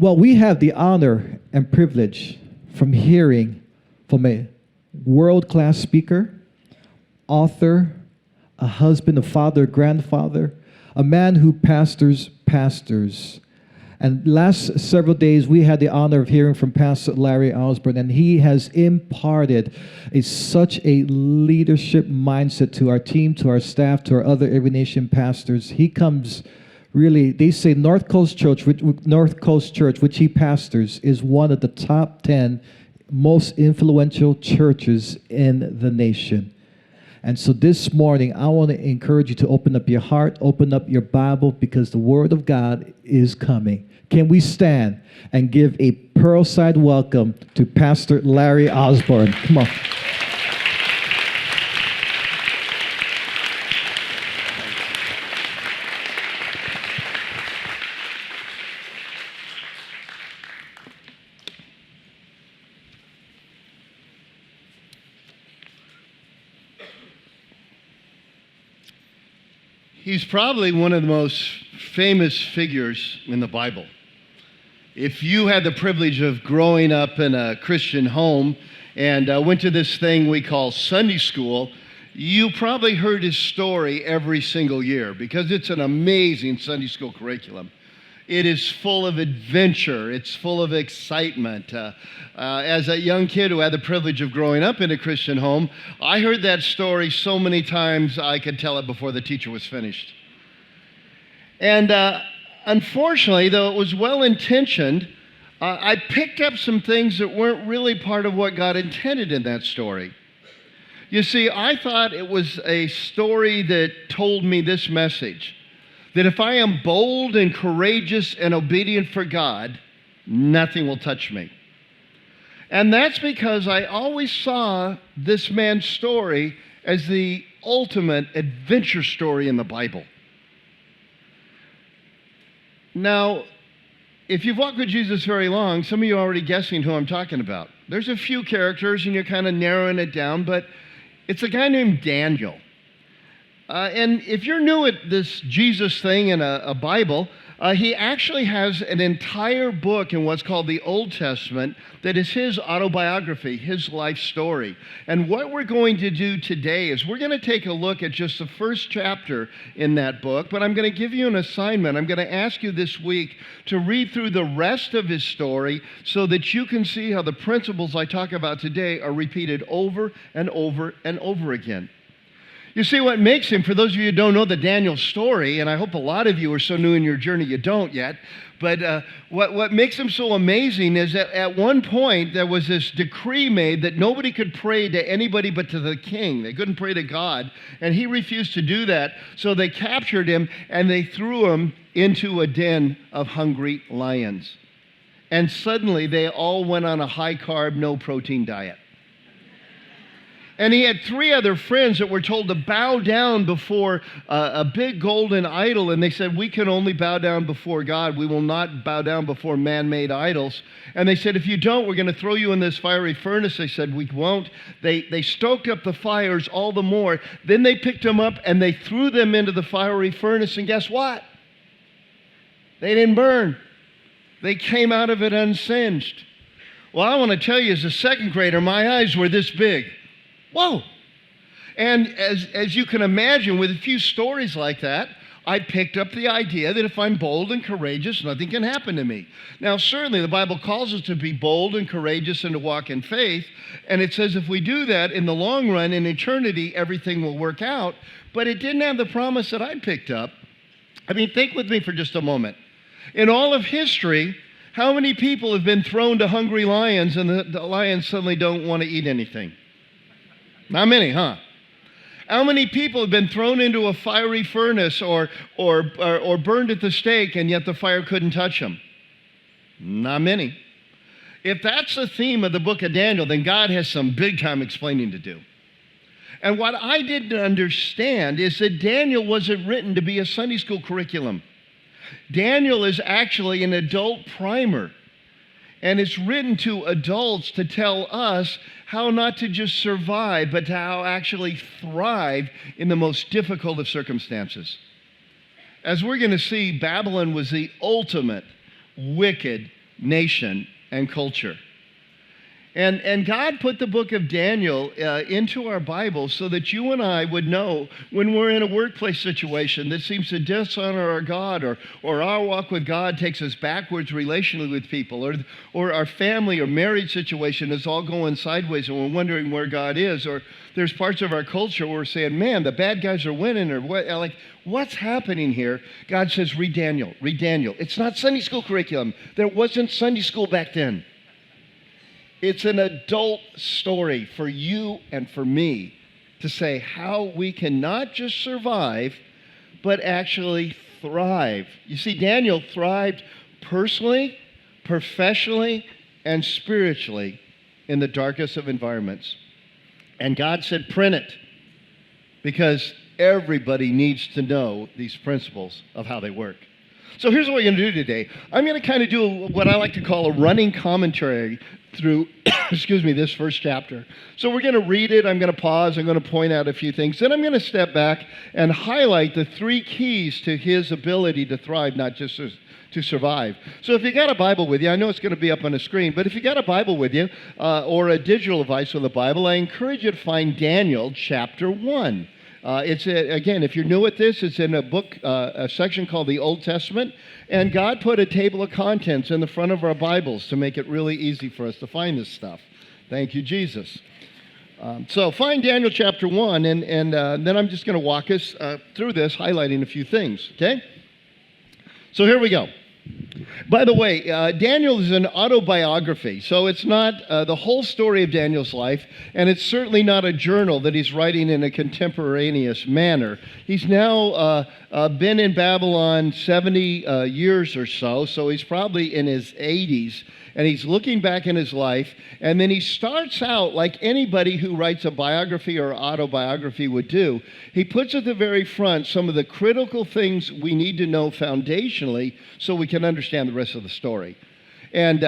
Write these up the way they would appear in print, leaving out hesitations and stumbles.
Well, we have the honor and privilege from hearing from a world-class speaker, author, a husband, a father, a grandfather, a man who pastors pastors. And last several days, we had the honor of hearing from Pastor Larry Osborne, and he has imparted such a leadership mindset to our team, to our staff, to our other Every Nation pastors. He comes really, they say North Coast Church, which he pastors, is one of the top 10 most influential churches in the nation. And so this morning, I want to encourage you to open up your heart, open up your Bible, because the Word of God is coming. Can we stand and give a Pearlside welcome to Pastor Larry Osborne? Come on. He's probably one of the most famous figures in the Bible. If you had the privilege of growing up in a Christian home and went to this thing we call Sunday school, you probably heard his story every single year because it's an amazing Sunday school curriculum. It is full of adventure. It's full of excitement. As a young kid who had the privilege of growing up in a Christian home, I heard that story so many times I could tell it before the teacher was finished. And unfortunately, though it was well-intentioned, I picked up some things that weren't really part of what God intended in that story. You see, I thought it was a story that told me this message: that if I am bold and courageous and obedient for God, nothing will touch me. And that's because I always saw this man's story as the ultimate adventure story in the Bible. Now, if you've walked with Jesus very long, some of you are already guessing who I'm talking about. There's a few characters and you're kind of narrowing it down, but it's a guy named Daniel. And if you're new at this Jesus thing in a Bible, he actually has an entire book in what's called the Old Testament that is his autobiography, his life story. And what we're going to do today is we're going to take a look at just the first chapter in that book, but I'm going to give you an assignment. I'm going to ask you this week to read through the rest of his story so that you can see how the principles I talk about today are repeated over and over and over again. You see, what makes him, for those of you who don't know the Daniel story, and I hope a lot of you are so new in your journey you don't yet, but what makes him so amazing is that at one point there was this decree made that nobody could pray to anybody but to the king. They couldn't pray to God, and he refused to do that. So they captured him and they threw him into a den of hungry lions. And suddenly they all went on a high-carb, no-protein diet. And he had 3 other friends that were told to bow down before a big golden idol. And they said, we can only bow down before God. We will not bow down before man-made idols. And they said, if you don't, we're going to throw you in this fiery furnace. They said, we won't. They stoked up the fires all the more. Then they picked them up and they threw them into the fiery furnace. And guess what? They didn't burn. They came out of it unsinged. Well, I want to tell you, as a second grader, my eyes were this big. Whoa. And as you can imagine, with a few stories like that, I picked up the idea that if I'm bold and courageous, nothing can happen to me. Now, certainly the Bible calls us to be bold and courageous and to walk in faith. And it says if we do that, in the long run, in eternity, everything will work out. But it didn't have the promise that I picked up. I mean, think with me for just a moment. In all of history, how many people have been thrown to hungry lions and the lions suddenly don't want to eat anything? Not many, huh? How many people have been thrown into a fiery furnace or burned at the stake and yet the fire couldn't touch them? Not many. If that's the theme of the book of Daniel, then God has some big-time explaining to do. And what I didn't understand is that Daniel wasn't written to be a Sunday school curriculum. Daniel is actually an adult primer. And it's written to adults to tell us how not to just survive, but to how actually thrive in the most difficult of circumstances. As we're going to see, Babylon was the ultimate wicked, nation, and culture. And God put the book of Daniel into our Bible so that you and I would know when we're in a workplace situation that seems to dishonor our God, or our walk with God takes us backwards relationally with people, or our family or marriage situation is all going sideways and we're wondering where God is, or there's parts of our culture where we're saying, man, the bad guys are winning, or what, like, what's happening here? God says, read Daniel, read Daniel. It's not Sunday school curriculum. There wasn't Sunday school back then. It's an adult story for you and for me to say how we can not just survive, but actually thrive. You see, Daniel thrived personally, professionally, and spiritually in the darkest of environments. And God said, print it, because everybody needs to know these principles of how they work. So here's what we're going to do today. I'm going to kind of do what I like to call a running commentary through, this first chapter. So we're going to read it. I'm going to pause. I'm going to point out a few things. Then I'm going to step back and highlight the 3 keys to his ability to thrive, not just to survive. So if you got a Bible with you, I know it's going to be up on the screen, but if you got a Bible with you or a digital device with a Bible, I encourage you to find Daniel chapter 1. Again, if you're new at this, it's in a book, a section called the Old Testament, and God put a table of contents in the front of our Bibles to make it really easy for us to find this stuff. Thank you, Jesus. So find Daniel chapter 1, and then I'm just going to walk us through this, highlighting a few things, okay? So here we go. By the way, Daniel is an autobiography, so it's not the whole story of Daniel's life, and it's certainly not a journal that he's writing in a contemporaneous manner. He's now been in Babylon 70 years or so he's probably in his 80s, and he's looking back in his life, and then he starts out like anybody who writes a biography or autobiography would do. He puts at the very front some of the critical things we need to know foundationally so we can understand the rest of the story. And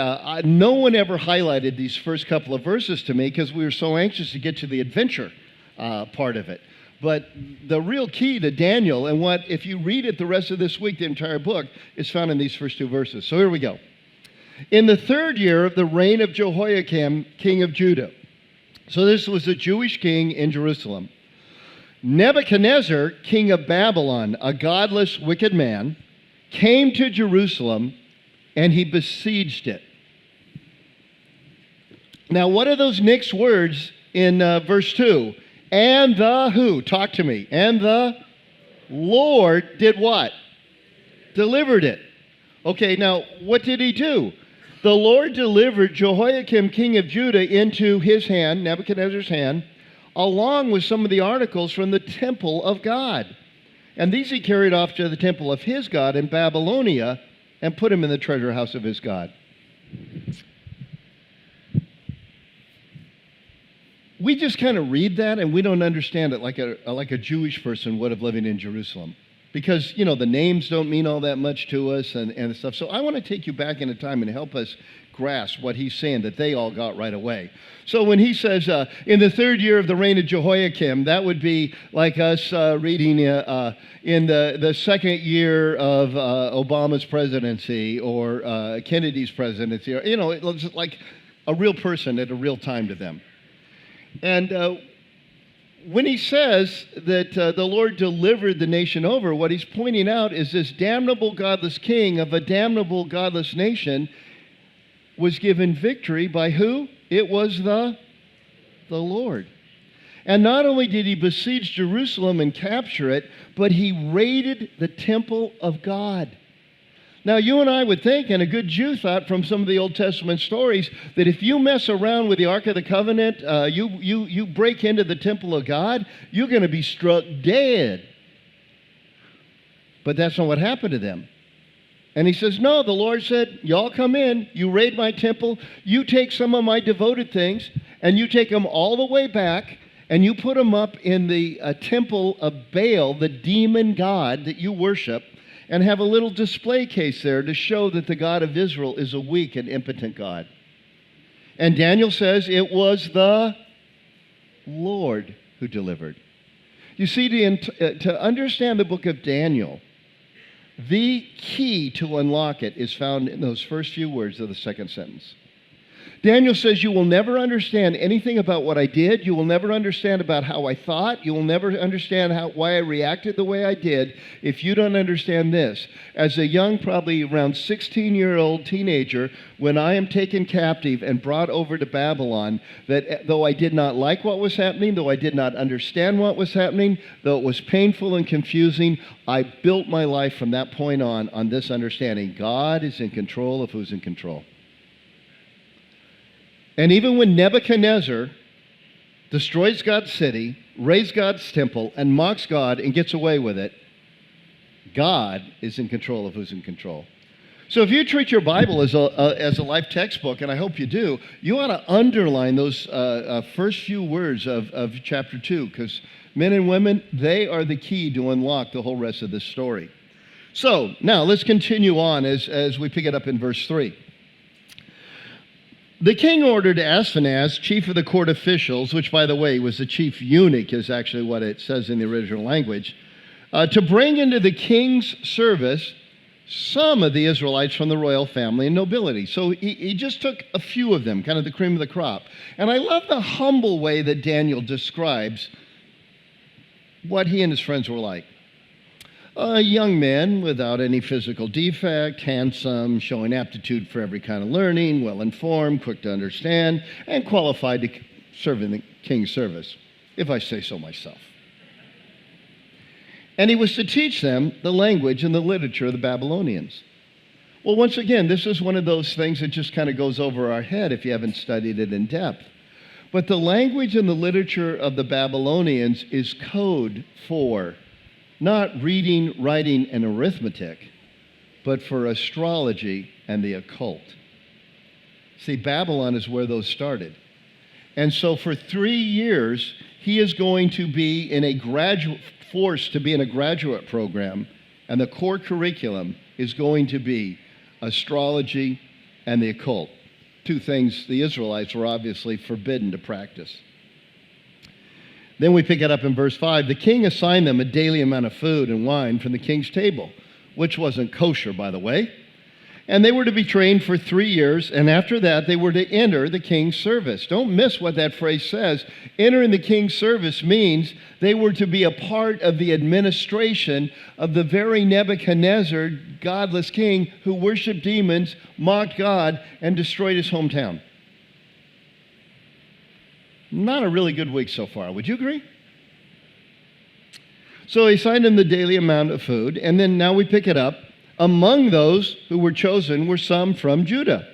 no one ever highlighted these first couple of verses to me because we were so anxious to get to the adventure part of it. But the real key to Daniel, and what, if you read it the rest of this week, the entire book, is found in these first 2 verses. So here we go. In the 3rd year of the reign of Jehoiakim, king of Judah. So this was a Jewish king in Jerusalem. Nebuchadnezzar, king of Babylon, a godless, wicked man, came to Jerusalem and he besieged it. Now, what are those next words in verse 2? And the who? Talk to me. And the Lord did what? Delivered it. Okay, now, what did he do? The Lord delivered Jehoiakim, king of Judah, into his hand, Nebuchadnezzar's hand, along with some of the articles from the temple of God. And these he carried off to the temple of his God in Babylonia and put him in the treasure house of his God. We just kind of read that and we don't understand it like a Jewish person would have living in Jerusalem. Because, the names don't mean all that much to us and stuff. So I want to take you back in a time and help us grasp what he's saying that they all got right away. So when he says, in the 3rd year of the reign of Jehoiakim, that would be like us reading in the 2nd year of Obama's presidency or Kennedy's presidency. Or, it's like a real person at a real time to them. And when he says that the Lord delivered the nation over, what he's pointing out is this damnable, godless king of a damnable, godless nation was given victory by who? It was the Lord. And not only did he besiege Jerusalem and capture it, but he raided the temple of God. Now, you and I would think, and a good Jew thought from some of the Old Testament stories, that if you mess around with the Ark of the Covenant, you break into the temple of God, you're going to be struck dead. But that's not what happened to them. And he says, no, the Lord said, y'all come in, you raid my temple, you take some of my devoted things, and you take them all the way back, and you put them up in the temple of Baal, the demon god that you worship, and have a little display case there to show that the God of Israel is a weak and impotent God. And Daniel says it was the Lord who delivered. You see, to understand the book of Daniel, The key to unlock it is found in those first few words of the second sentence. Daniel says, you will never understand anything about what I did. You will never understand about how I thought. You will never understand why I reacted the way I did if you don't understand this. As a young, probably around 16-year-old teenager, when I am taken captive and brought over to Babylon, that though I did not like what was happening, though I did not understand what was happening, though it was painful and confusing, I built my life from that point on this understanding. God is in control of who's in control. And even when Nebuchadnezzar destroys God's city, razes God's temple, and mocks God and gets away with it, God is in control of who's in control. So if you treat your Bible as a life textbook, and I hope you do, you ought to underline those first few words of chapter 2, because men and women, they are the key to unlock the whole rest of this story. So now let's continue on as we pick it up in verse 3. The king ordered Ashpenaz, chief of the court officials, which, by the way, was the chief eunuch, is actually what it says in the original language, to bring into the king's service some of the Israelites from the royal family and nobility. So he just took a few of them, kind of the cream of the crop. And I love the humble way that Daniel describes what he and his friends were like. A young man without any physical defect, handsome, showing aptitude for every kind of learning, well-informed, quick to understand, and qualified to serve in the king's service, if I say so myself. And he was to teach them the language and the literature of the Babylonians. Well, once again, this is one of those things that just kind of goes over our head if you haven't studied it in depth. But the language and the literature of the Babylonians is code for not reading, writing, and arithmetic, but for astrology and the occult. See, Babylon is where those started. And so for 3 years, he is going to be in a forced to be in a graduate program, and the core curriculum is going to be astrology and the occult. 2 things the Israelites were obviously forbidden to practice. Then we pick it up in verse 5. The king assigned them a daily amount of food and wine from the king's table, which wasn't kosher, by the way. And they were to be trained for 3 years, and after that they were to enter the king's service. Don't miss what that phrase says. Entering the king's service means they were to be a part of the administration of the very Nebuchadnezzar, godless king, who worshiped demons, mocked God, and destroyed his hometown. Not a really good week so far. Would you agree? So he assigned him the daily amount of food, and then now we pick it up. Among those who were chosen were some from Judah: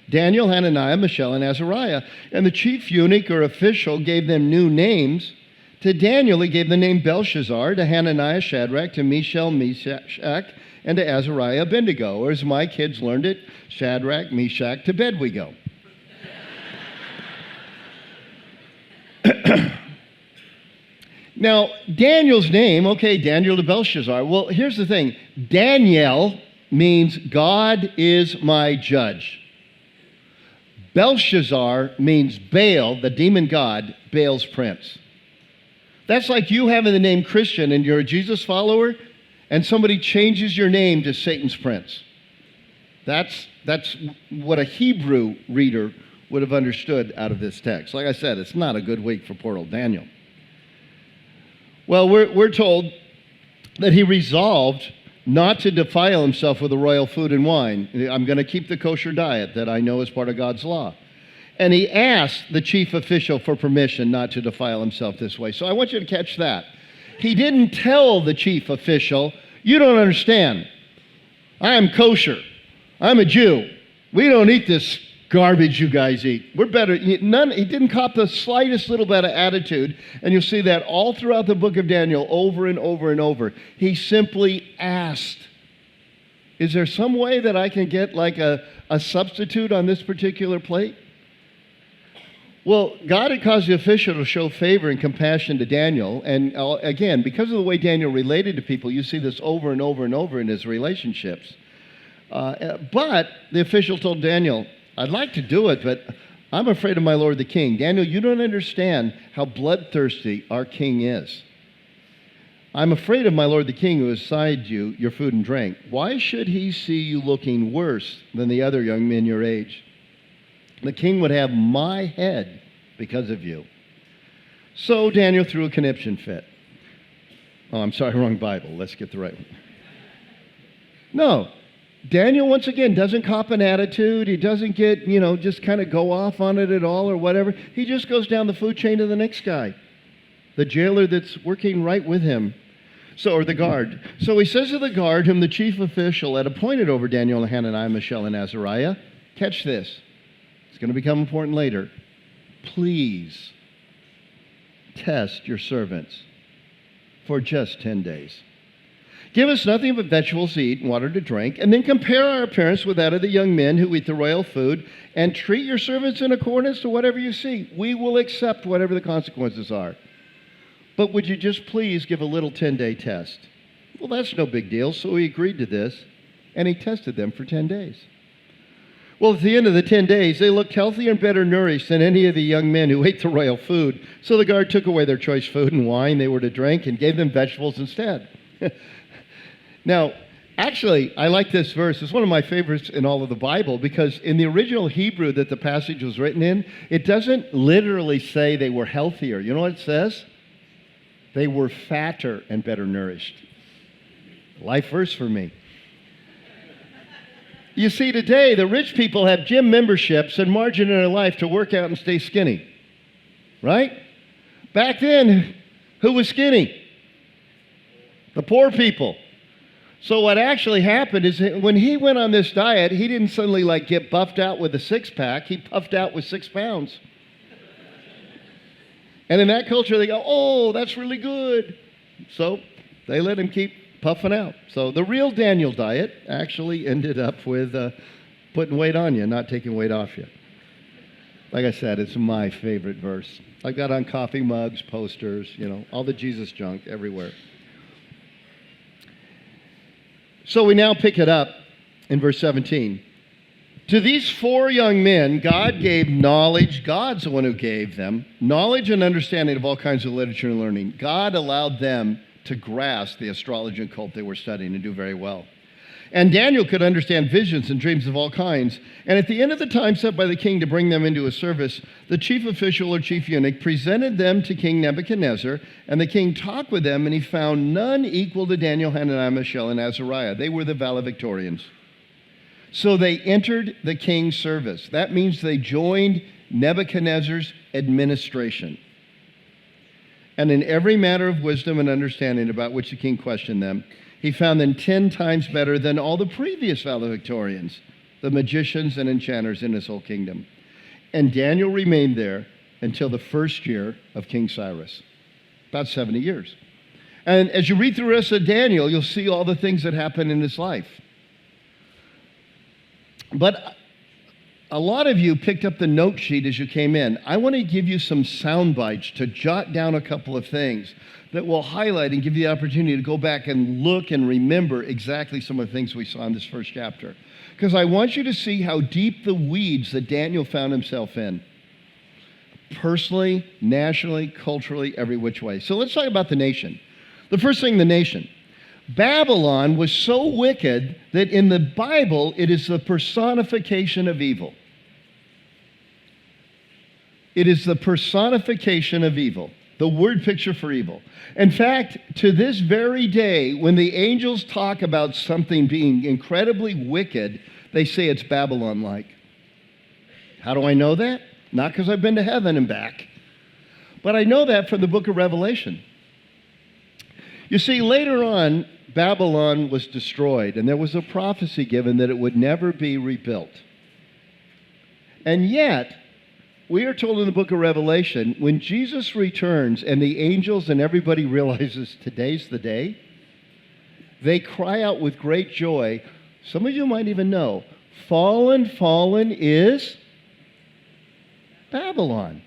Daniel, Hananiah, Mishael, and Azariah. And the chief eunuch or official gave them new names. To Daniel he gave the name Belshazzar, to Hananiah Shadrach, to Mishael Meshach, and to Azariah Abednego. Or as my kids learned it, Shadrach, Meshach, to bed we go. Now, Daniel's name, okay, Daniel to Belshazzar. Well, here's the thing. Daniel means God is my judge. Belshazzar means Baal, the demon god, Baal's prince. That's like you having the name Christian and you're a Jesus follower, and somebody changes your name to Satan's prince. That's what a Hebrew reader would have understood out of this text. Like I said, it's not a good week for poor old Daniel. Well, we're told that he resolved not to defile himself with the royal food and wine. I'm going to keep the kosher diet that I know is part of God's law. And he asked the chief official for permission not to defile himself this way. So I want you to catch that. He didn't tell the chief official, you don't understand. I am kosher. I'm a Jew. We don't eat this garbage you guys eat. We're better. He didn't cop the slightest little bit of attitude, and you'll see that all throughout the book of Daniel over and over and over. He simply asked, is there some way that I can get like a substitute on this particular plate? Well, God had caused the official to show favor and compassion to Daniel, and again, because of the way Daniel related to people, you see this over and over and over in his relationships. But the official told Daniel, I'd like to do it, but I'm afraid of my lord the king. Daniel, you don't understand how bloodthirsty our king is. I'm afraid of my lord the king who has assigned you your food and drink. Why should he see you looking worse than the other young men your age? The king would have my head because of you." So Daniel threw a conniption fit. Oh, I'm sorry, wrong Bible. Let's get the right one. No. Daniel, once again, doesn't cop an attitude. He doesn't get, just kind of go off on it at all or whatever. He just goes down the food chain to the next guy, the jailer that's working right with him. Or the guard. So he says to the guard, whom the chief official had appointed over Daniel, Hananiah, Mishael, and Azariah, catch this. It's going to become important later. Please test your servants for just 10 days. Give us nothing but vegetables to eat and water to drink, and then compare our appearance with that of the young men who eat the royal food, and treat your servants in accordance to whatever you see. We will accept whatever the consequences are. But would you just please give a little 10-day test? Well, that's no big deal, so he agreed to this, and he tested them for 10 days. Well, at the end of the 10 days, they looked healthier and better nourished than any of the young men who ate the royal food. So the guard took away their choice food and wine they were to drink and gave them vegetables instead. Now, actually, I like this verse. It's one of my favorites in all of the Bible because in the original Hebrew that the passage was written in, it doesn't literally say they were healthier. You know what it says? They were fatter and better nourished. Life verse for me. You see, today, the rich people have gym memberships and margin in their life to work out and stay skinny. Right? Back then, who was skinny? The poor people. So what actually happened is that when he went on this diet, he didn't suddenly get buffed out with a six-pack. He puffed out with 6 pounds. And in that culture, they go, "Oh, that's really good." So they let him keep puffing out. So the real Daniel diet actually ended up with putting weight on you, not taking weight off you. Like I said, it's my favorite verse. I've got on coffee mugs, posters, all the Jesus junk everywhere. So we now pick it up in verse 17. To these 4 young men, God gave knowledge. God's the one who gave them knowledge and understanding of all kinds of literature and learning. God allowed them to grasp the astrology and occult they were studying and do very well. And Daniel could understand visions and dreams of all kinds. And at the end of the time set by the king to bring them into his service, the chief official or chief eunuch presented them to King Nebuchadnezzar, and the king talked with them, and he found none equal to Daniel, Hananiah, Mishael, and Azariah. They were the valedictorians. So they entered the king's service. That means they joined Nebuchadnezzar's administration. And in every matter of wisdom and understanding about which the king questioned them, he found them 10 times better than all the previous valedictorians, the magicians and enchanters in his whole kingdom. And Daniel remained there until the first year of King Cyrus, about 70 years. And as you read through the rest of Daniel, you'll see all the things that happened in his life. But a lot of you picked up the note sheet as you came in. I want to give you some sound bites to jot down a couple of things that will highlight and give you the opportunity to go back and look and remember exactly some of the things we saw in this first chapter. Because I want you to see how deep the weeds that Daniel found himself in. Personally, nationally, culturally, every which way. So let's talk about the nation. The first thing, the nation. Babylon was so wicked that in the Bible, it is the personification of evil. It is the personification of evil, the word picture for evil. In fact, to this very day, when the angels talk about something being incredibly wicked, they say it's Babylon-like. How do I know that? Not because I've been to heaven and back, but I know that from the book of Revelation. You see, later on, Babylon was destroyed, and there was a prophecy given that it would never be rebuilt. And yet, we are told in the book of Revelation, when Jesus returns and the angels and everybody realizes today's the day, they cry out with great joy. Some of you might even know, fallen, fallen is Babylon.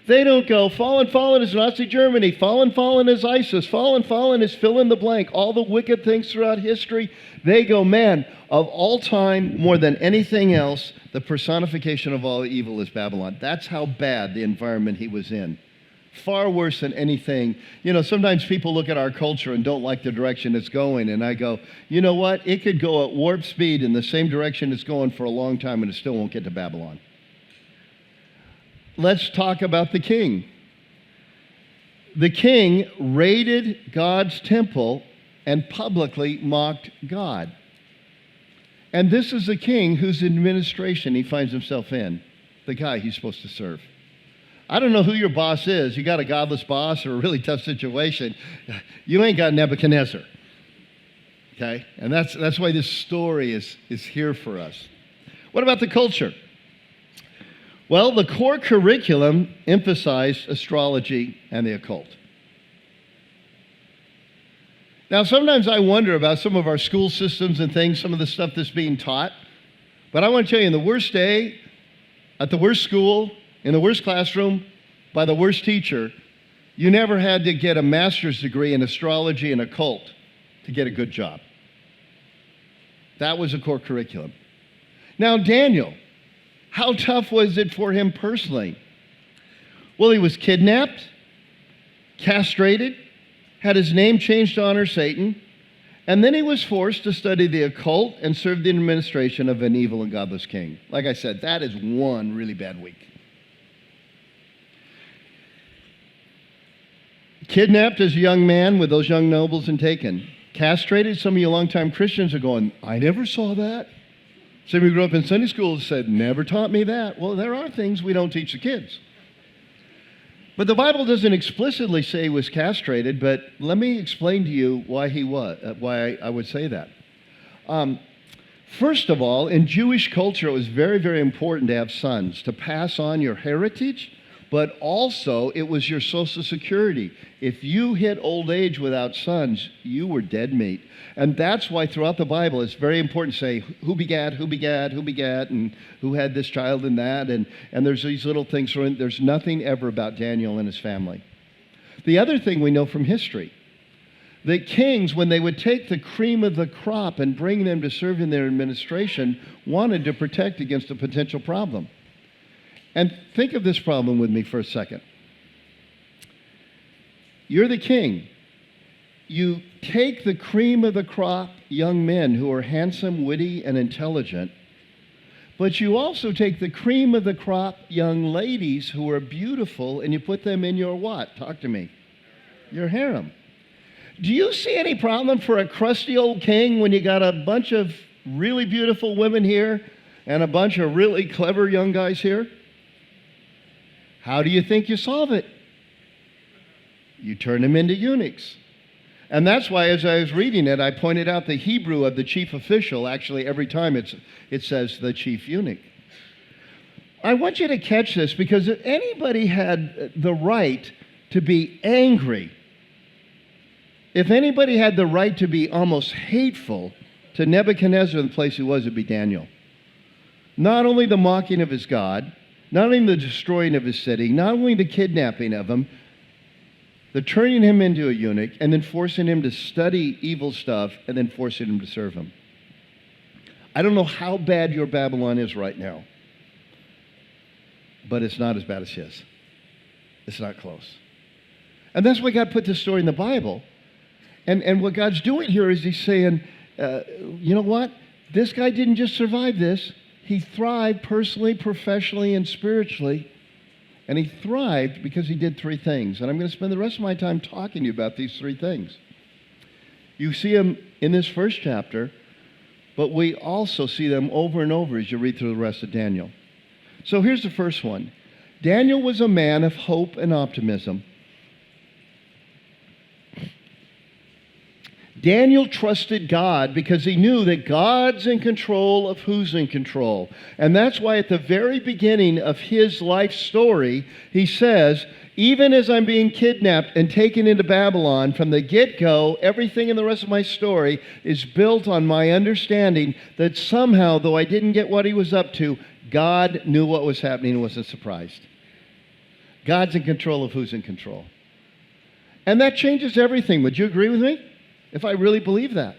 They don't go, fallen, fallen is Nazi Germany, fallen, fallen is ISIS, fallen, fallen is fill in the blank, all the wicked things throughout history. They go, man, of all time, more than anything else, the personification of all evil is Babylon. That's how bad the environment he was in Far worse than anything. You know, sometimes people look at our culture and don't like the direction it's going, and I go, you know what? It could go at warp speed in the same direction it's going for a long time, and it still won't get to Babylon. Let's talk about the king. The king raided God's temple and publicly mocked God. And this is the king whose administration he finds himself in, the guy he's supposed to serve. I don't know who your boss is. You got a godless boss or a really tough situation. You ain't got Nebuchadnezzar. Okay? And that's why this story is here for us. What about the culture? Well, the core curriculum emphasized astrology and the occult. Now, sometimes I wonder about some of our school systems and things, some of the stuff that's being taught. But I want to tell you, in the worst day, at the worst school, in the worst classroom, by the worst teacher, you never had to get a master's degree in astrology and occult to get a good job. That was a core curriculum. Now, Daniel, how tough was it for him personally? Well, he was kidnapped, castrated, had his name changed to honor Satan, and then he was forced to study the occult and serve the administration of an evil and godless king. Like I said, that is one really bad week. Kidnapped as a young man with those young nobles and taken. Castrated, some of you longtime Christians are going, I never saw that. Some of you grew up in Sunday school and said, never taught me that. Well, there are things we don't teach the kids. But the Bible doesn't explicitly say he was castrated, but let me explain to you why why I would say that. First of all, in Jewish culture, it was very, very important to have sons, to pass on your heritage, but also it was your social security. If you hit old age without sons, you were dead meat. And that's why throughout the Bible, it's very important to say who begat, and who had this child and that. And there's these little things. There's nothing ever about Daniel and his family. The other thing we know from history, that kings, when they would take the cream of the crop and bring them to serve in their administration, wanted to protect against a potential problem. And think of this problem with me for a second. You're the king. You take the cream of the crop young men who are handsome, witty, and intelligent, but you also take the cream of the crop young ladies who are beautiful, and you put them in your what? Talk to me. Your harem. Do you see any problem for a crusty old king when you got a bunch of really beautiful women here and a bunch of really clever young guys here? How do you think you solve it? You turn them into eunuchs. And that's why, as I was reading it, I pointed out the Hebrew of the chief official. Actually, every time it says the chief eunuch. I want you to catch this, because if anybody had the right to be angry, if anybody had the right to be almost hateful to Nebuchadnezzar, the place he was, it'd be Daniel. Not only the mocking of his God, not only the destroying of his city, not only the kidnapping of him, the turning him into a eunuch, and then forcing him to study evil stuff, and then forcing him to serve him. I don't know how bad your Babylon is right now, but it's not as bad as his. It's not close. And that's why God put this story in the Bible. And what God's doing here is he's saying, you know what? This guy didn't just survive this. He thrived personally, professionally, and spiritually. And he thrived because he did three things. And I'm going to spend the rest of my time talking to you about these three things. You see them in this first chapter, but we also see them over and over as you read through the rest of Daniel. So here's the first one. Daniel was a man of hope and optimism. Daniel trusted God because he knew that God's in control of who's in control. And that's why at the very beginning of his life story, he says, even as I'm being kidnapped and taken into Babylon, from the get-go, everything in the rest of my story is built on my understanding that somehow, though I didn't get what he was up to, God knew what was happening and wasn't surprised. God's in control of who's in control. And that changes everything. Would you agree with me? If I really believe that.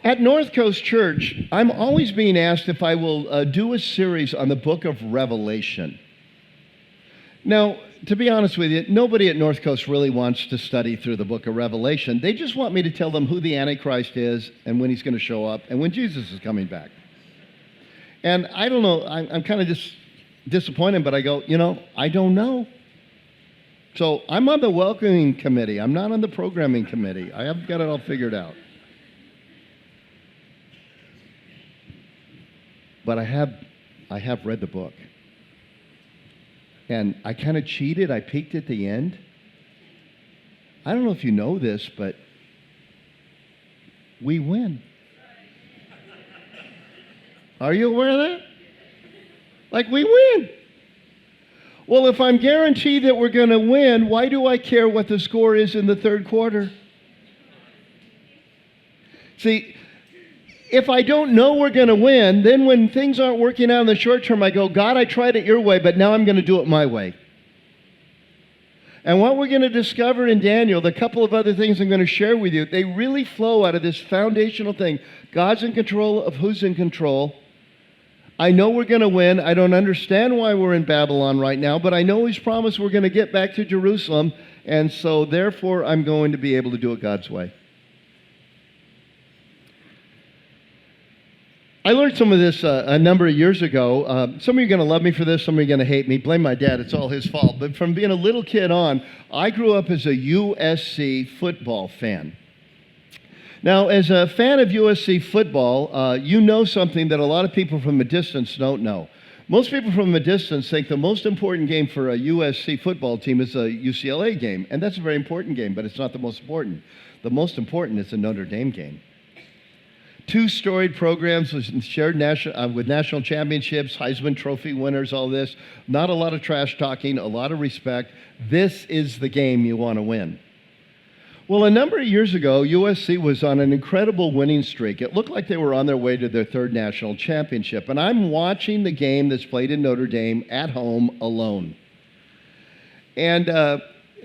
At North Coast Church, I'm always being asked if I will do a series on the book of Revelation. Now, to be honest with you, nobody at North Coast really wants to study through the book of Revelation. They just want me to tell them who the Antichrist is and when he's going to show up and when Jesus is coming back. And I don't know, I'm kind of just disappointed, but I go, I don't know. So I'm on the welcoming committee. I'm not on the programming committee. I haven't got it all figured out. But I have read the book. And I kind of cheated. I peeked at the end. I don't know if you know this, but we win. Are you aware of that? Like, we win. Well, if I'm guaranteed that we're going to win, why do I care what the score is in the third quarter? See, if I don't know we're going to win, then when things aren't working out in the short term, I go, God, I tried it your way, but now I'm going to do it my way. And what we're going to discover in Daniel, the couple of other things I'm going to share with you, they really flow out of this foundational thing. God's in control of who's in control. I know we're going to win. I don't understand why we're in Babylon right now, but I know he's promised we're going to get back to Jerusalem, and so therefore I'm going to be able to do it God's way. I learned some of this a number of years ago. Some of you are going to love me for this, some of you are going to hate me. Blame my dad, it's all his fault. But from being a little kid on, I grew up as a USC football fan. Now, as a fan of USC football, you know something that a lot of people from a distance don't know. Most people from a distance think the most important game for a USC football team is a UCLA game. And that's a very important game, but it's not the most important. The most important is a Notre Dame game. Two storied programs shared with national championships, Heisman Trophy winners, all this. Not a lot of trash talking, a lot of respect. This is the game you want to win. Well, a number of years ago, USC was on an incredible winning streak. It looked like they were on their way to their third national championship. And I'm watching the game that's played in Notre Dame at home alone. And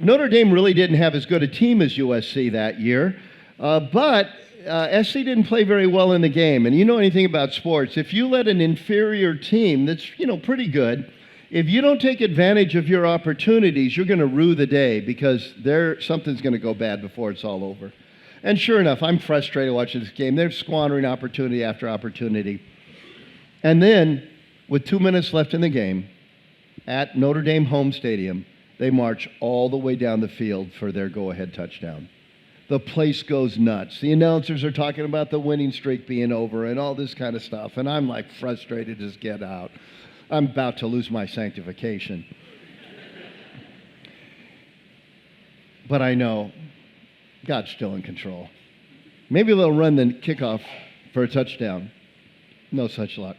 Notre Dame really didn't have as good a team as USC that year, but SC didn't play very well in the game. And you know anything about sports, if you let an inferior team that's, pretty good, if you don't take advantage of your opportunities, you're going to rue the day because something's going to go bad before it's all over. And sure enough, I'm frustrated watching this game. They're squandering opportunity after opportunity. And then, with 2 minutes left in the game, at Notre Dame home stadium, they march all the way down the field for their go-ahead touchdown. The place goes nuts. The announcers are talking about the winning streak being over and all this kind of stuff. And I'm like frustrated as get out. I'm about to lose my sanctification. But I know God's still in control. Maybe they'll run the kickoff for a touchdown. No such luck.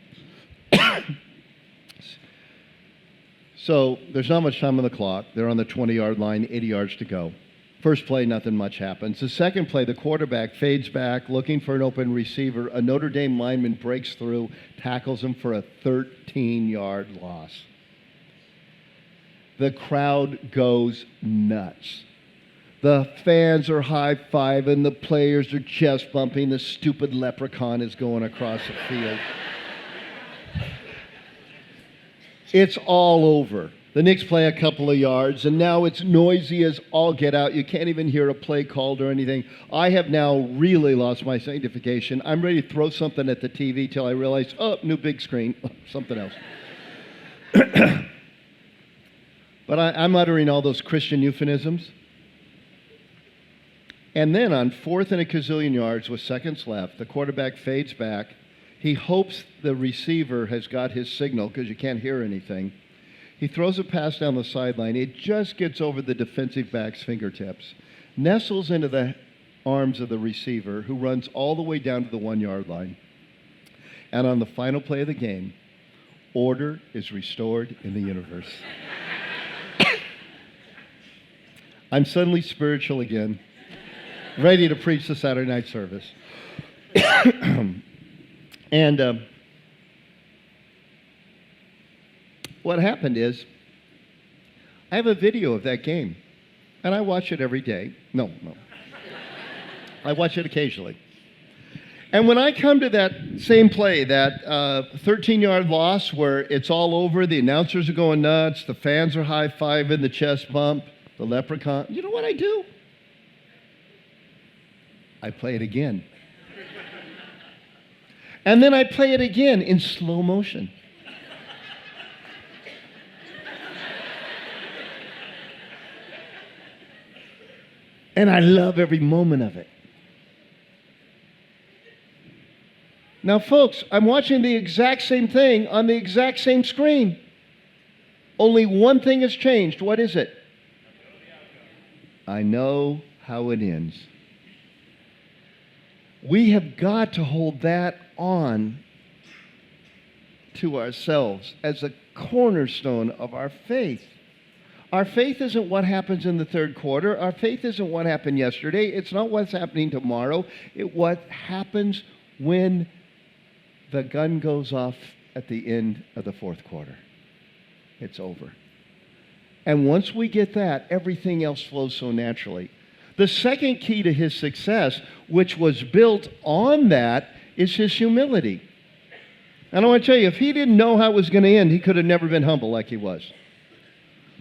So there's not much time on the clock. They're on the 20-yard line, 80 yards to go. First play, nothing much happens. The second play, the quarterback fades back, looking for an open receiver. A Notre Dame lineman breaks through, tackles him for a 13-yard loss. The crowd goes nuts. The fans are high-fiving. The players are chest bumping. The stupid leprechaun is going across the field. It's all over. The Knicks play a couple of yards, and now it's noisy as all get out. You can't even hear a play called or anything. I have now really lost my sanctification. I'm ready to throw something at the TV till I realize, new big screen, something else. But I'm uttering all those Christian euphemisms. And then on 4th and a gazillion yards with seconds left, the quarterback fades back. He hopes the receiver has got his signal because you can't hear anything. He throws a pass down the sideline. It just gets over the defensive back's fingertips, nestles into the arms of the receiver, who runs all the way down to the 1-yard line. And on the final play of the game, order is restored in the universe. I'm suddenly spiritual again, ready to preach the Saturday night service. And what happened is, I have a video of that game, and I watch it every day. No. I watch it occasionally. And when I come to that same play, that 13-yard loss where it's all over, the announcers are going nuts, the fans are high-fiving, the chest bump, the leprechaun, you know what I do? I play it again. And then I play it again in slow motion. And I love every moment of it. Now, folks, I'm watching the exact same thing on the exact same screen. Only one thing has changed. What is it? I know how it ends. We have got to hold that on to ourselves as a cornerstone of our faith. Our faith isn't what happens in the third quarter. Our faith isn't what happened yesterday. It's not what's happening tomorrow. It's what happens when the gun goes off at the end of the fourth quarter. It's over. And once we get that, everything else flows so naturally. The second key to his success, which was built on that, is his humility. And I want to tell you, if he didn't know how it was going to end, he could have never been humble like he was.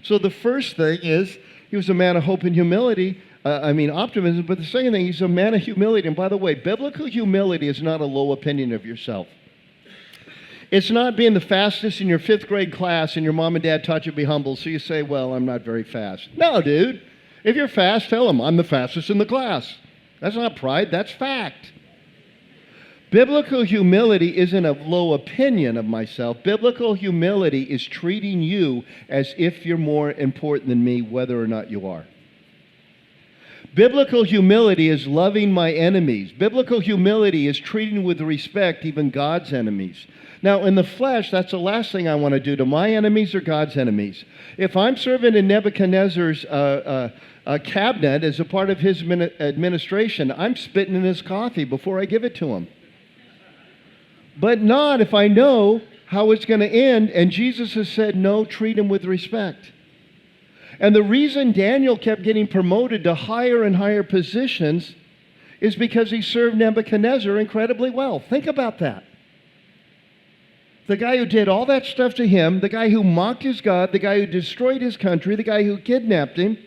So the first thing is, he was a man of hope and humility. Optimism. But the second thing, he's a man of humility. And by the way, biblical humility is not a low opinion of yourself. It's not being the fastest in your fifth grade class and your mom and dad taught you to be humble, so you say, well, I'm not very fast. No, dude. If you're fast, tell them, I'm the fastest in the class. That's not pride, that's fact. Biblical humility isn't a low opinion of myself. Biblical humility is treating you as if you're more important than me, whether or not you are. Biblical humility is loving my enemies. Biblical humility is treating with respect even God's enemies. Now, in the flesh, that's the last thing I want to do to my enemies or God's enemies. If I'm serving in Nebuchadnezzar's cabinet as a part of his administration, I'm spitting in his coffee before I give it to him. But not if I know how it's going to end, and Jesus has said, no, treat him with respect. And the reason Daniel kept getting promoted to higher and higher positions is because he served Nebuchadnezzar incredibly well. Think about that. The guy who did all that stuff to him, the guy who mocked his God, the guy who destroyed his country, the guy who kidnapped him,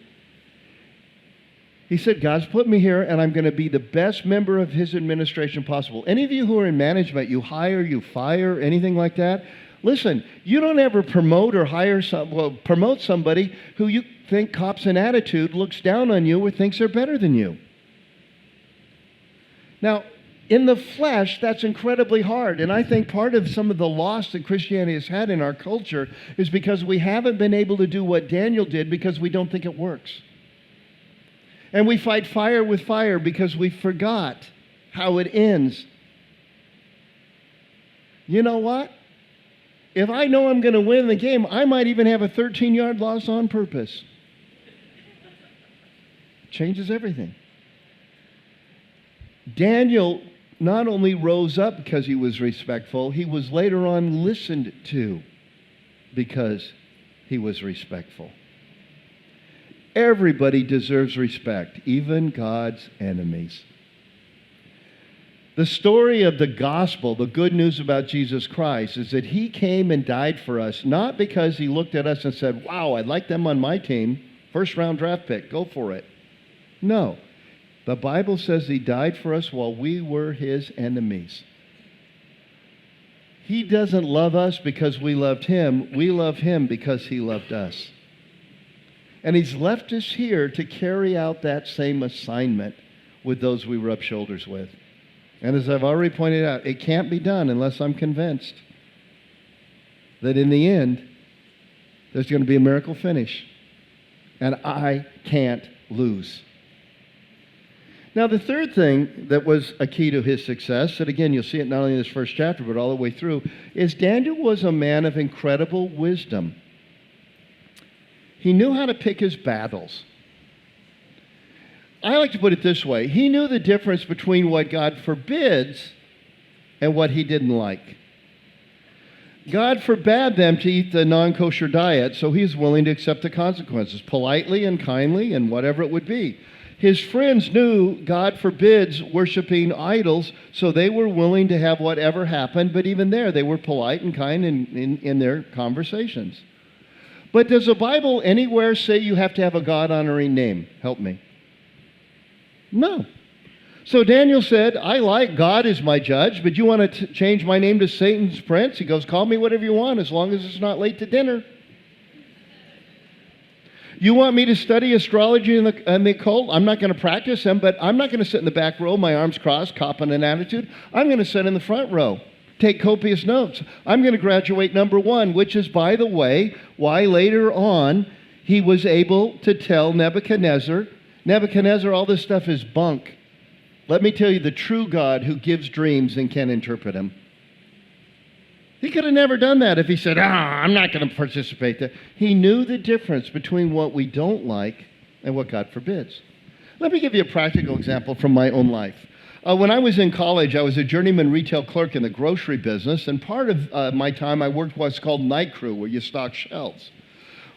he said, God's put me here, and I'm going to be the best member of his administration possible. Any of you who are in management, you hire, you fire, anything like that, listen, you don't ever promote or promote somebody who you think cops an attitude, looks down on you, or thinks they're better than you. Now, in the flesh, that's incredibly hard. And I think part of some of the loss that Christianity has had in our culture is because we haven't been able to do what Daniel did because we don't think it works. And we fight fire with fire because we forgot how it ends. You know what? If I know I'm going to win the game, I might even have a 13-yard loss on purpose. Changes everything. Daniel not only rose up because he was respectful, he was later on listened to because he was respectful. Everybody deserves respect, even God's enemies. The story of the gospel, the good news about Jesus Christ, is that he came and died for us, not because he looked at us and said, wow, I'd like them on my team, first round draft pick, go for it. No. The Bible says he died for us while we were his enemies. He doesn't love us because we loved him. We love him because he loved us. And he's left us here to carry out that same assignment with those we rub shoulders with. And as I've already pointed out, it can't be done unless I'm convinced that in the end, there's going to be a miracle finish. And I can't lose. Now, the third thing that was a key to his success, and again, you'll see it not only in this first chapter, but all the way through, is Daniel was a man of incredible wisdom. He knew how to pick his battles. I like to put it this way. He knew the difference between what God forbids and what he didn't like. God forbade them to eat the non-kosher diet, so he's willing to accept the consequences, politely and kindly and whatever it would be. His friends knew, God forbids worshiping idols, so they were willing to have whatever happened, but even there, they were polite and kind in their conversations. But does the Bible anywhere say you have to have a God-honoring name? Help me. No. So Daniel said, I like God as my judge, but you want to change my name to Satan's prince? He goes, call me whatever you want, as long as it's not late to dinner. You want me to study astrology and the occult? I'm not going to practice them, but I'm not going to sit in the back row, my arms crossed, copping an attitude. I'm going to sit in the front row, take copious notes. I'm going to graduate number one, which is, by the way, why later on he was able to tell Nebuchadnezzar, all this stuff is bunk. Let me tell you the true God who gives dreams and can interpret them. He could have never done that if he said, I'm not going to participate there. He knew the difference between what we don't like and what God forbids. Let me give you a practical example from my own life. When I was in college, I was a journeyman retail clerk in the grocery business, and part of my time I worked what's called night crew, where you stock shelves.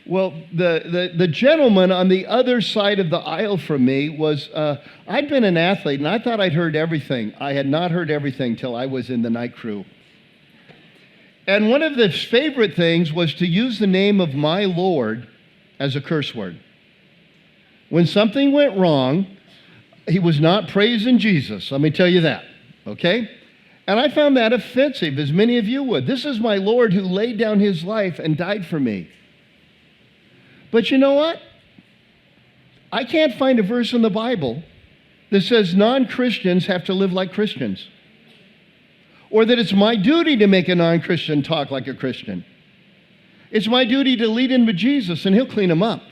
Well, the gentleman on the other side of the aisle from me was, I'd been an athlete, and I thought I'd heard everything. I had not heard everything till I was in the night crew. And one of the favorite things was to use the name of my Lord as a curse word. When something went wrong, he was not praising Jesus. Let me tell you that, okay? And I found that offensive, as many of you would. This is my Lord who laid down his life and died for me. But you know what? I can't find a verse in the Bible that says non-Christians have to live like Christians, or that it's my duty to make a non-Christian talk like a Christian. It's my duty to lead him to Jesus, and he'll clean him up.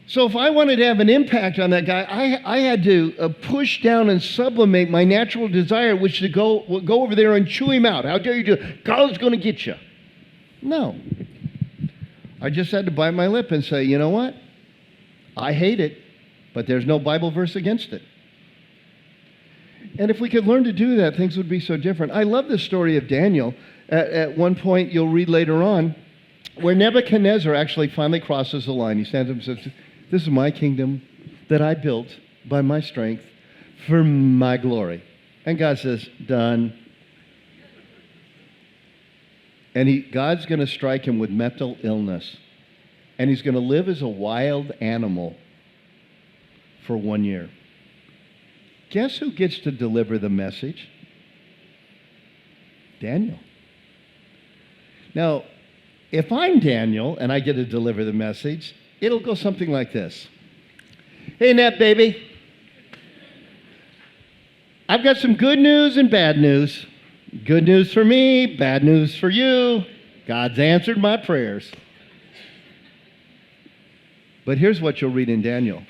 So if I wanted to have an impact on that guy, I had to push down and sublimate my natural desire, which to go over there and chew him out. How dare you do it? God's going to get you. No. I just had to bite my lip and say, you know what? I hate it, but there's no Bible verse against it. And if we could learn to do that, things would be so different. I love the story of Daniel. At one point, you'll read later on, where Nebuchadnezzar actually finally crosses the line. He stands up and says, this is my kingdom that I built by my strength for my glory. And God says, done. And God's going to strike him with mental illness. And he's going to live as a wild animal for 1 year. Guess who gets to deliver the message? Daniel. Now, if I'm Daniel and I get to deliver the message, it'll go something like this. Hey, Nep, baby. I've got some good news and bad news. Good news for me, bad news for you. God's answered my prayers. But here's what you'll read in Daniel.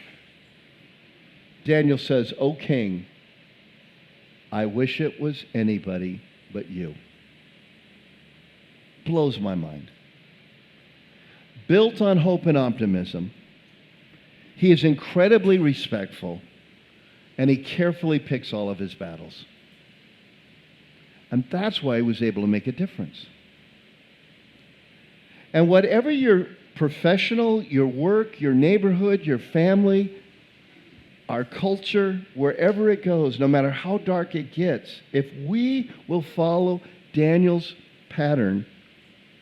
Daniel says, O king, I wish it was anybody but you. Blows my mind. Built on hope and optimism, he is incredibly respectful, and he carefully picks all of his battles. And that's why he was able to make a difference. And whatever your professional, your work, your neighborhood, your family, our culture, wherever it goes, no matter how dark it gets, if we will follow Daniel's pattern,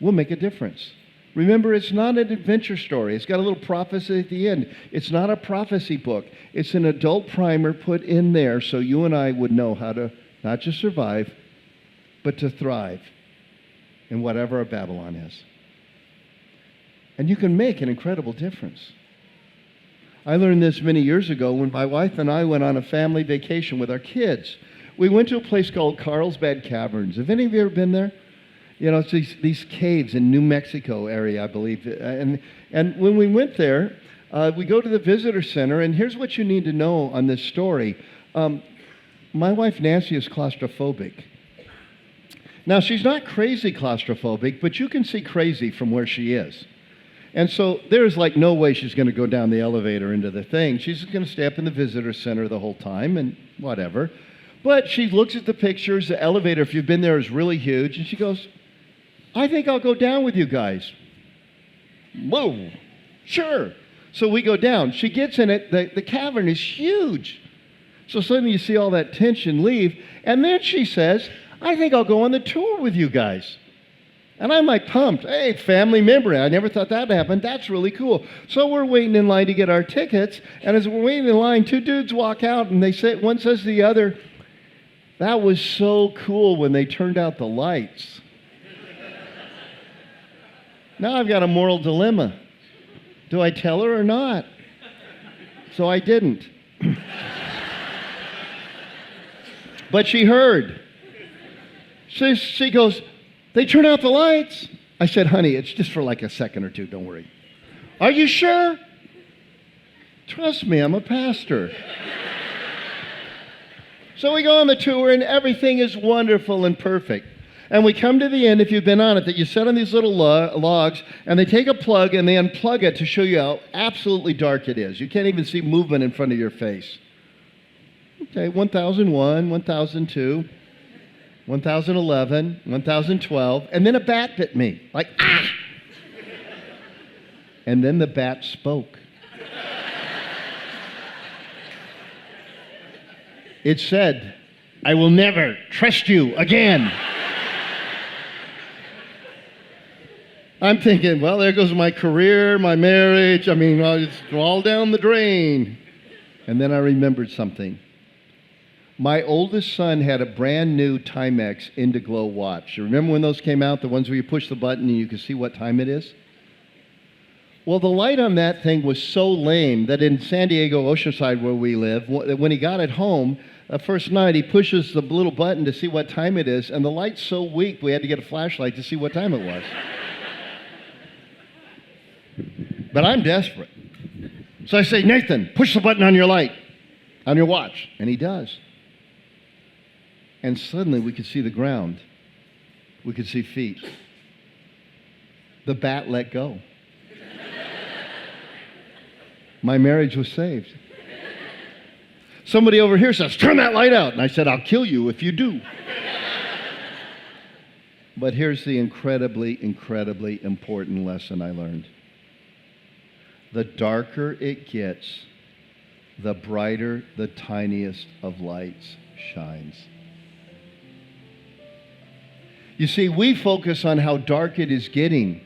we'll make a difference. Remember, it's not an adventure story. It's got a little prophecy at the end. It's not a prophecy book. It's an adult primer put in there so you and I would know how to not just survive, but to thrive in whatever our Babylon is. And you can make an incredible difference. I learned this many years ago when my wife and I went on a family vacation with our kids. We went to a place called Carlsbad Caverns. Have any of you ever been there? You know, it's these caves in New Mexico area, I believe. And when we went there, we go to the visitor center, and here's what you need to know on this story. My wife, Nancy, is claustrophobic. Now, she's not crazy claustrophobic, but you can see crazy from where she is. And so there's like no way she's going to go down the elevator into the thing. She's just going to stay up in the visitor center the whole time and whatever. But she looks at the pictures. The elevator, if you've been there, is really huge. And she goes, I think I'll go down with you guys. Whoa, sure. So we go down. She gets in it. The cavern is huge. So suddenly you see all that tension leave. And then she says, I think I'll go on the tour with you guys. And I'm like pumped. Hey, family member. I never thought that would happen. That's really cool. So we're waiting in line to get our tickets. And as we're waiting in line, two dudes walk out and they say, one says to the other, that was so cool when they turned out the lights. Now I've got a moral dilemma. Do I tell her or not? So I didn't. But she heard. She goes, they turn out the lights. I said, honey, it's just for like a second or two. Don't worry. Are you sure? Trust me, I'm a pastor. So we go on the tour and everything is wonderful and perfect. And we come to the end, if you've been on it, that you set on these little logs, and they take a plug and they unplug it to show you how absolutely dark it is. You can't even see movement in front of your face. Okay, 1001, 1002, 1011, 1012, and then a bat bit me, like, ah! And then the bat spoke. It said, I will never trust you again. I'm thinking, well, there goes my career, my marriage. I mean, it's all down the drain. And then I remembered something. My oldest son had a brand new Timex Indiglo watch. You remember when those came out, the ones where you push the button and you can see what time it is? Well, the light on that thing was so lame that in San Diego, Oceanside, where we live, when he got it home, the first night he pushes the little button to see what time it is, and the light's so weak we had to get a flashlight to see what time it was. But I'm desperate. So I say, Nathan, push the button on your light, on your watch. And he does. And suddenly we could see the ground. We could see feet. The bat let go. My marriage was saved. Somebody over here says, turn that light out. And I said, I'll kill you if you do. But here's the incredibly, incredibly important lesson I learned. The darker it gets, the brighter the tiniest of lights shines. You see, we focus on how dark it is getting,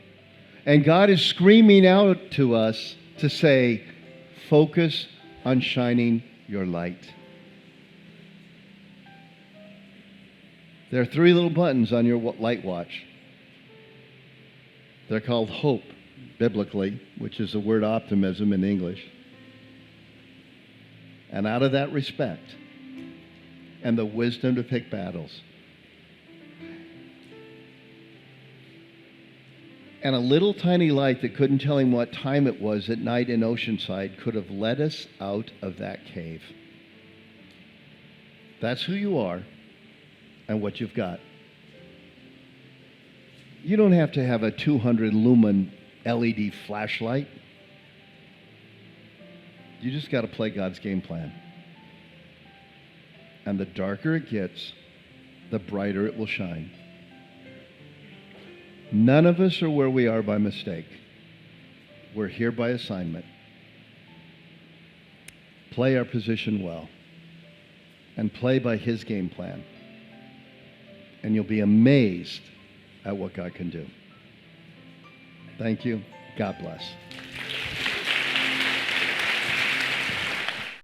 and God is screaming out to us to say, focus on shining your light. There are three little buttons on your light watch. They're called hope, biblically, which is the word optimism in English. And out of that respect and the wisdom to pick battles and a little tiny light that couldn't tell him what time it was at night in Oceanside could have led us out of that cave. That's who you are and what you've got. You don't have to have a 200 lumen LED flashlight. You just got to play God's game plan. And the darker it gets, the brighter it will shine. None of us are where we are by mistake. We're here by assignment. Play our position well. And play by His game plan. And you'll be amazed at what God can do. Thank you. God bless.